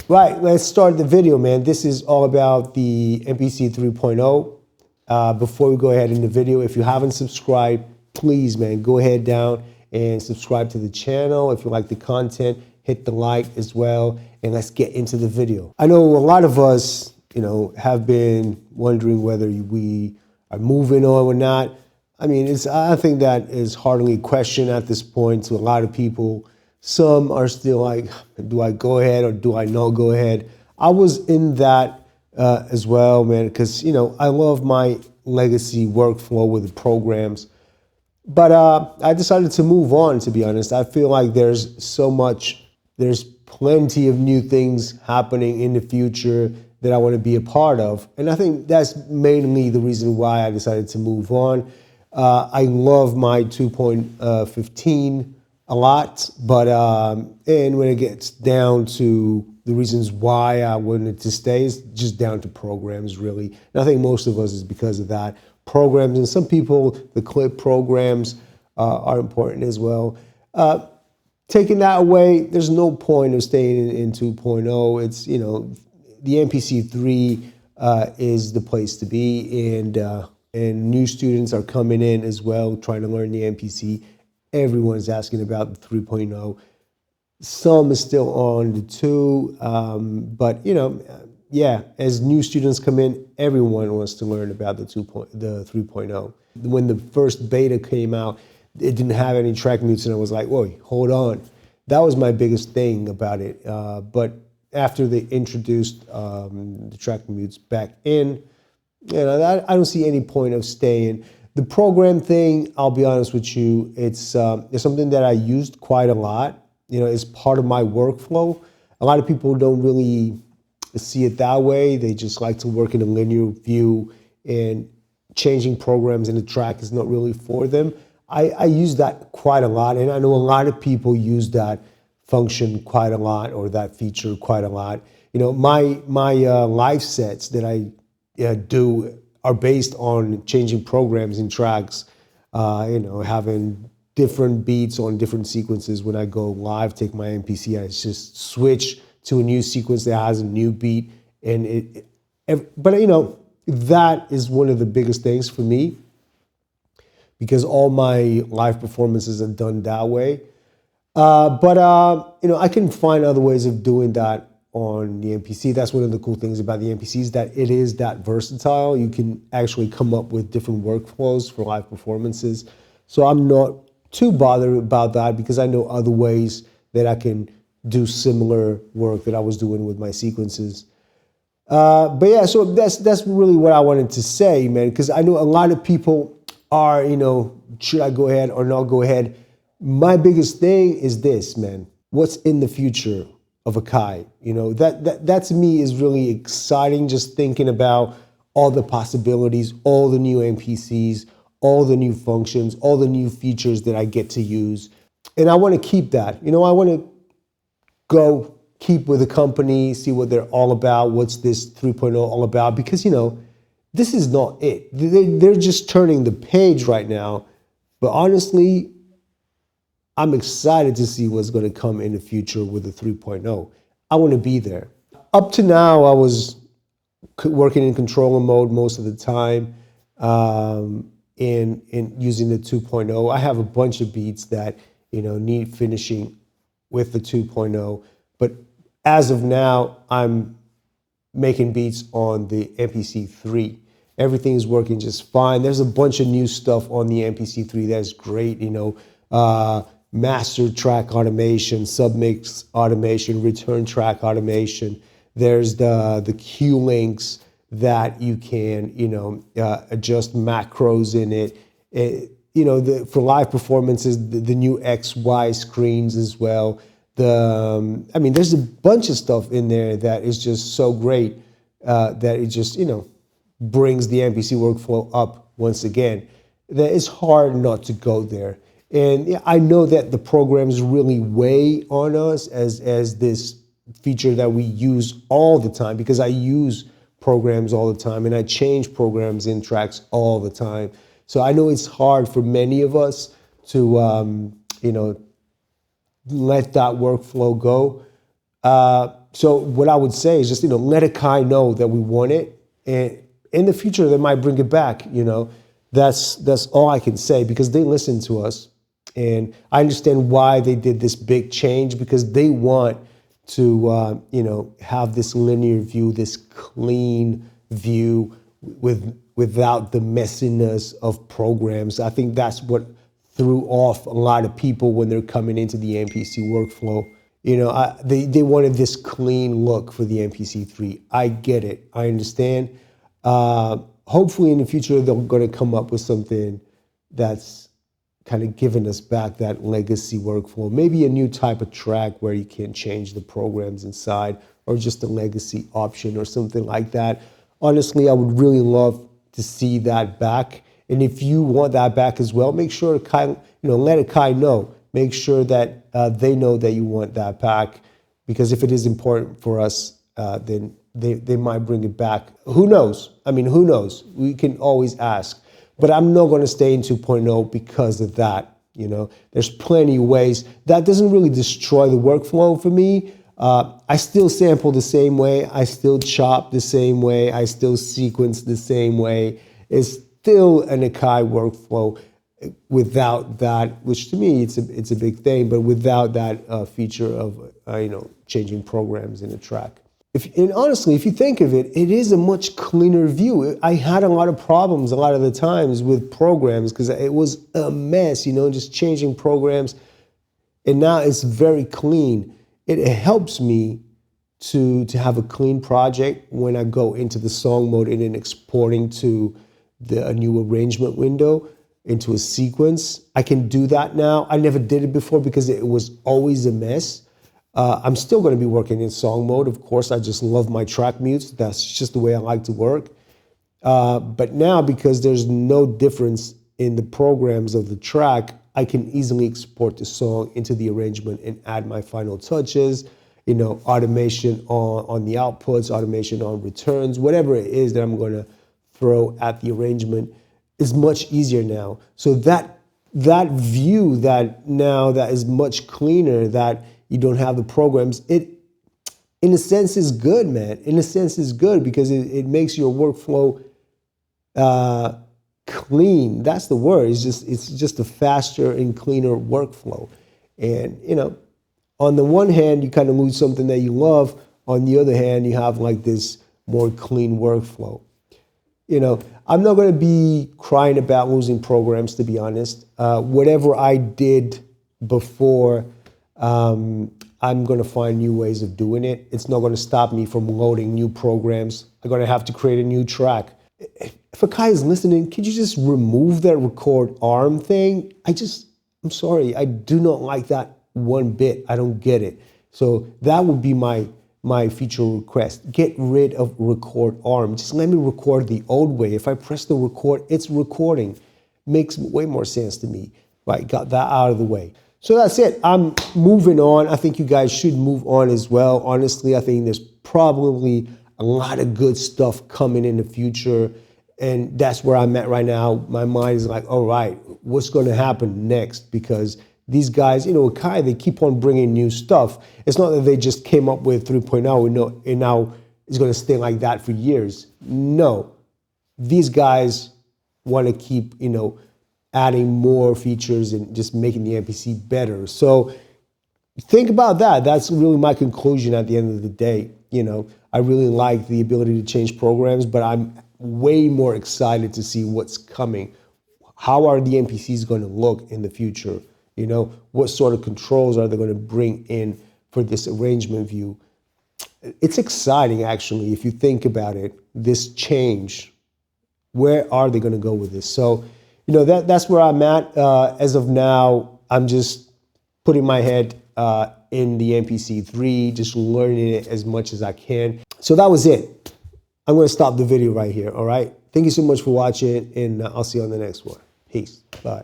Right, let's start the video, man. This is all about the MPC 3.0. Before we go ahead in the video, if you haven't subscribed, please, man, go ahead down and subscribe to the channel. If you like the content, hit the like as well, and let's get into the video. I know a lot of us, have been wondering whether we are moving on or not. I mean, I think that is hardly a question at this point to a lot of people. Some are still like, do I go ahead or do I not go ahead? I was in that as well, man, because, I love my legacy workflow with the programs. But I decided to move on, to be honest. I feel like there's plenty of new things happening in the future that I want to be a part of. And I think that's mainly the reason why I decided to move on. I love my 2.15 a lot, but and when it gets down to the reasons why I wanted to stay, it's just down to programs, really. And I think most of us is because of that. Programs, and some people, the clip programs are important as well. Taking that away, there's no point of staying in 2.0. It's, the MPC3 is the place to be, and new students are coming in as well, trying to learn the MPC. Everyone's asking about the 3.0. Some is still on the 2, but yeah, as new students come in, everyone wants to learn about the 3.0. When the first beta came out, it didn't have any track mutes, and I was like, whoa, hold on. That was my biggest thing about it. But after they introduced the track mutes back in, I don't see any point of staying. The program thing, I'll be honest with you, it's something that I used quite a lot. It's part of my workflow. A lot of people don't really see it that way. They just like to work in a linear view, and changing programs in the track is not really for them. I use that quite a lot, and I know a lot of people use that function quite a lot, or that feature quite a lot. My live sets that I do are based on changing programs in tracks, having different beats on different sequences. When I go live, take my MPC, I just switch to a new sequence that has a new beat. But that is one of the biggest things for me, because all my live performances are done that way. But I can find other ways of doing that on the MPC. That's one of the cool things about the MPC, is that it is that versatile. You can actually come up with different workflows for live performances. So I'm not too bothered about that, because I know other ways that I can do similar work that I was doing with my sequences. But yeah, so that's really what I wanted to say, man, because I know a lot of people are, should I go ahead or not go ahead? My biggest thing is this, man. What's in the future of Akai? That to me is really exciting, just thinking about all the possibilities, all the new MPCs, all the new functions, all the new features that I get to use. And I want to keep that. I want to go keep with the company, see what they're all about, what's this 3.0 all about, because, this is not it. They're just turning the page right now. But honestly, I'm excited to see what's going to come in the future with the 3.0. I want to be there. Up to now, I was working in controller mode most of the time, in using the 2.0. I have a bunch of beats that need finishing with the 2.0. But as of now, I'm making beats on the MPC3. Everything is working just fine. There's a bunch of new stuff on the MPC3 that's great. Master track automation, submix automation, return track automation. There's the Q links that you can, adjust macros in it. For live performances, the new XY screens as well. There's a bunch of stuff in there that is just so great that it just, brings the MPC workflow up once again. That it's hard not to go there. And I know that the programs really weigh on us as this feature that we use all the time, because I use programs all the time and I change programs in tracks all the time. So I know it's hard for many of us to, let that workflow go. So what I would say is just, let Akai know that we want it, and in the future they might bring it back. That's all I can say, because they listen to us, and I understand why they did this big change, because they want to have this linear view, this clean view without the messiness of programs. I think that's what threw off a lot of people when they're coming into the MPC workflow. They wanted this clean look for the MPC3. I get it. I understand. Hopefully in the future they're going to come up with something that's kind of giving us back that legacy workflow. Maybe a new type of track where you can change the programs inside, or just a legacy option or something like that. Honestly, I would really love to see that back. And if you want that back as well, make sure Akai, let Akai know. Make sure that they know that you want that back, because if it is important for us, then they might bring it back. Who knows? I mean, who knows? We can always ask. But I'm not going to stay in 2.0 because of that. There's plenty of ways. That doesn't really destroy the workflow for me. I still sample the same way. I still chop the same way. I still sequence the same way. It's still an Akai workflow without that, which to me it's a big thing, but without that feature of changing programs in a track. And honestly, if you think of it, it is a much cleaner view. I had a lot of problems a lot of the times with programs because it was a mess, just changing programs. And now it's very clean. It helps me to have a clean project when I go into the song mode and then exporting to a new arrangement window into a sequence. I can do that now. I never did it before because it was always a mess. I'm still going to be working in song mode. Of course, I just love my track mutes. That's just the way I like to work. But now, because there's no difference in the programs of the track, I can easily export the song into the arrangement and add my final touches, automation on the outputs, automation on returns, whatever it is that I'm going to throw at the arrangement is much easier now. So that view that is much cleaner, that you don't have the programs, it in a sense is good, man. In a sense is good because it makes your workflow clean. That's the word. It's just a faster and cleaner workflow. And on the one hand, you kind of lose something that you love. On the other hand, you have like this more clean workflow. I'm not going to be crying about losing programs, to be honest. Whatever I did before, I'm going to find new ways of doing it. It's not going to stop me from loading new programs. I'm going to have to create a new track. If Akai is listening, could you just remove that record arm thing? I'm sorry, I do not like that one bit. I don't get it. So that would be my feature request. Get rid of record arm. Just let me record the old way. If I press the record, it's recording. Makes way more sense to me. Right, got that out of the way. So that's it. I'm moving on. I think you guys should move on as well. Honestly, I think there's probably a lot of good stuff coming in the future. And that's where I'm at right now. My mind is like, all right, what's going to happen next? Because these guys, Akai, they keep on bringing new stuff. It's not that they just came up with 3.0 and now it's going to stay like that for years. No, these guys want to keep, adding more features and just making the MPC better. So think about that. That's really my conclusion at the end of the day. I really like the ability to change programs, but I'm way more excited to see what's coming. How are the MPCs going to look in the future? What sort of controls are they going to bring in for this arrangement view? It's exciting, actually, if you think about it, this change. Where are they going to go with this? So, that's where I'm at. As of now, I'm just putting my head in the MPC3, just learning it as much as I can. So that was it. I'm going to stop the video right here, all right? Thank you so much for watching, and I'll see you on the next one. Peace. Bye.